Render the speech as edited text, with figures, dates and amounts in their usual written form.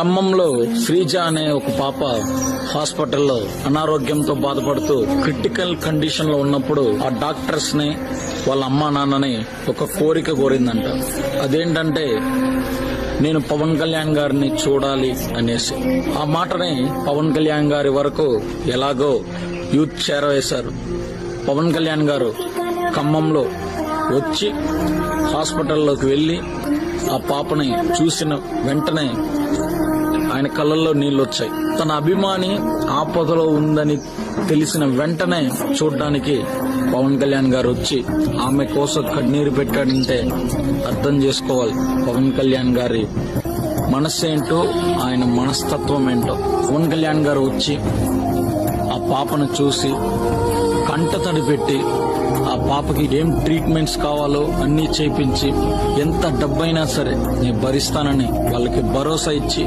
ఖమ్మంలో శ్రీజ అనే ఒక పాప హాస్పిటల్లో అనారోగ్యంతో బాధపడుతూ క్రిటికల్ కండిషన్ లో ఉన్నప్పుడు ఆ డాక్టర్స్ ని వాళ్ళ అమ్మా నాన్నని ఒక కోరిక కోరిందంట. అదేంటంటే నేను పవన్ కళ్యాణ్ గారిని చూడాలి అనేసి. ఆ మాటని పవన్ కళ్యాణ్ గారి వరకు ఎలాగో యూత్ చేరవేశారు. పవన్ కళ్యాణ్ గారు ఖమ్మంలో వచ్చి హాస్పిటల్లోకి వెళ్లి ఆ పాపని చూసిన వెంటనే ఆయన కళ్ళల్లో నీళ్లొచ్చాయి. తన అభిమాని ఆపదలో ఉందని తెలిసిన వెంటనే చూడ్డానికి పవన్ కళ్యాణ్ గారు వచ్చి ఆమె కోసం కన్నీరు పెట్టాడంటే అర్థం చేసుకోవాలి పవన్ కళ్యాణ్ గారి మనస్సేంటో, ఆయన మనస్తత్వం ఏంటో. పవన్ కళ్యాణ్ గారు వచ్చి ఆ పాపను చూసి కంటతడి పెట్టి ఆ పాపకి ఏం ట్రీట్మెంట్స్ కావాలో అన్నీ చేయించి ఎంత డబ్బైనా సరే నేను భరిస్తానని వాళ్ళకి భరోసా ఇచ్చి